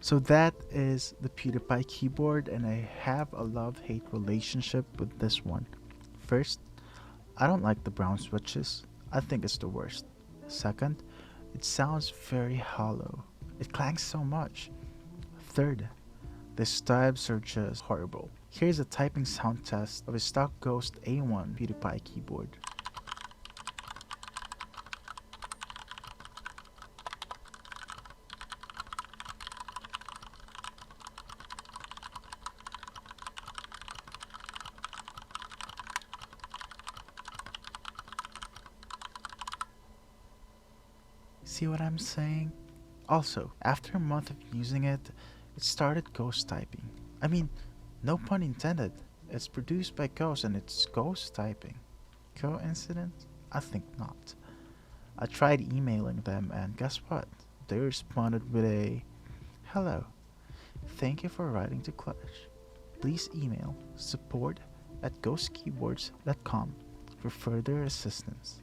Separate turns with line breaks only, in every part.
So that is the PewDiePie keyboard, and I have a love-hate relationship with this one. First, I don't like the brown switches. I think it's the worst. Second, it sounds very hollow. It clangs so much. Third, the stabs are just horrible. Here's a typing sound test of a stock Ghost A1 PewDiePie keyboard. See what I'm saying? Also, after a month of using it, it started ghost typing. I mean, no pun intended. It's produced by Ghost and it's ghost typing. Coincidence? I think not. I tried emailing them and guess what? They responded with a hello. Thank you for writing to Clutch. Please email support@ghostkeyboards.com for further assistance.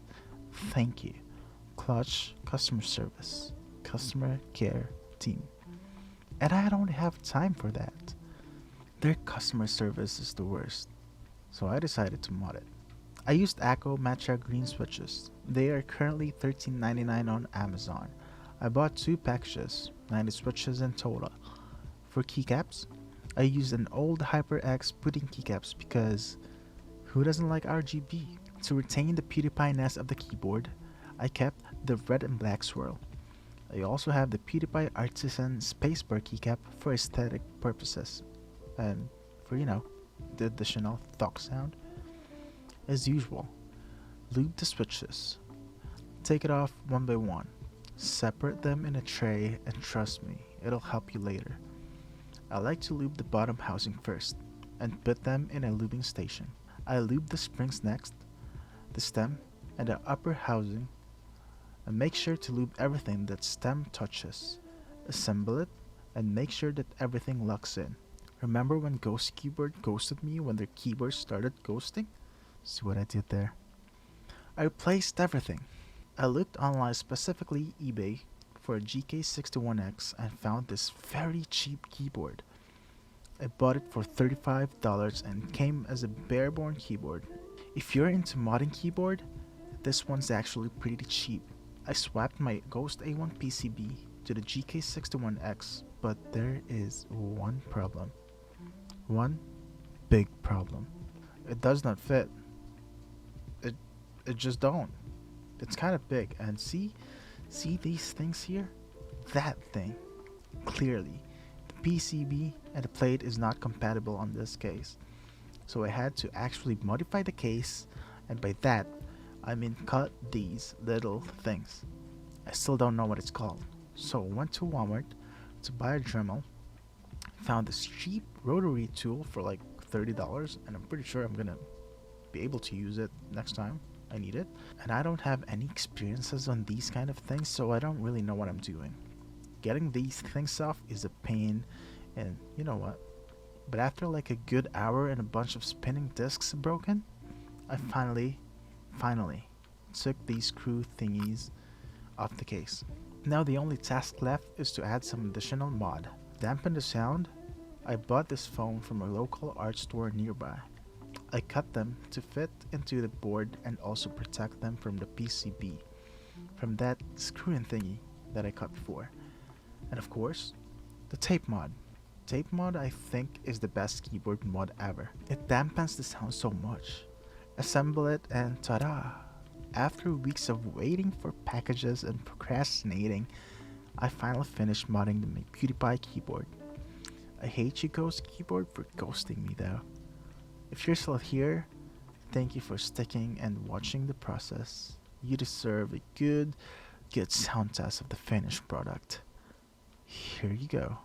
Thank you. Clutch Customer Service, Customer Care Team. And I don't have time for that. Their customer service is the worst. So I decided to mod it. I used Acco Matcha green switches. They are currently $13.99 on Amazon. I bought 2 packages, 90 switches in total. For keycaps, I used an old HyperX pudding keycaps because who doesn't like RGB? To retain the PewDiePie-ness of the keyboard, I kept the red and black swirl. I also have the PewDiePie Artisan Spacebar keycap for aesthetic purposes and for, the additional thunk sound. As usual, lube the switches. Take it off one by one. Separate them in a tray and trust me, it'll help you later. I like to lube the bottom housing first and put them in a lubing station. I lube the springs next, the stem, and the upper housing, and make sure to lube everything that stem touches. Assemble it and make sure that everything locks in. Remember when Ghost Keyboard ghosted me when their keyboard started ghosting? See what I did there? I replaced everything. I looked online, specifically eBay, for a GK61X and found this very cheap keyboard. I bought it for $35 and came as a bareborn keyboard. If you're into modding keyboard, this one's actually pretty cheap. I swapped my Ghost A1 PCB to the GK61X, but there is one problem. One big problem. It does not fit. It just don't. It's kind of big, and see these things here? That thing. Clearly, the PCB and the plate is not compatible on this case. So I had to actually modify the case, and by that, I mean cut these little things. I still don't know what it's called. So I went to Walmart to buy a Dremel, found this cheap rotary tool for like $30, and I'm pretty sure I'm gonna be able to use it next time I need it. And I don't have any experiences on these kind of things, so I don't really know what I'm doing. Getting these things off is a pain, and you know what? But after like a good hour and a bunch of spinning discs broken, I finally took these screw thingies off the case. Now the only task left is to add some additional mod. Dampen the sound, I bought this foam from a local art store nearby. I cut them to fit into the board and also protect them from the PCB, from that screw-in thingy that I cut before. And of course, the tape mod. Tape mod I think is the best keyboard mod ever. It dampens the sound so much. Assemble it and ta-da! After weeks of waiting for packages and procrastinating, I finally finished modding the PewDiePie keyboard. I hate you, Ghost Keyboard, for ghosting me though. If you're still here, thank you for sticking and watching the process. You deserve a good sound test of the finished product. Here you go.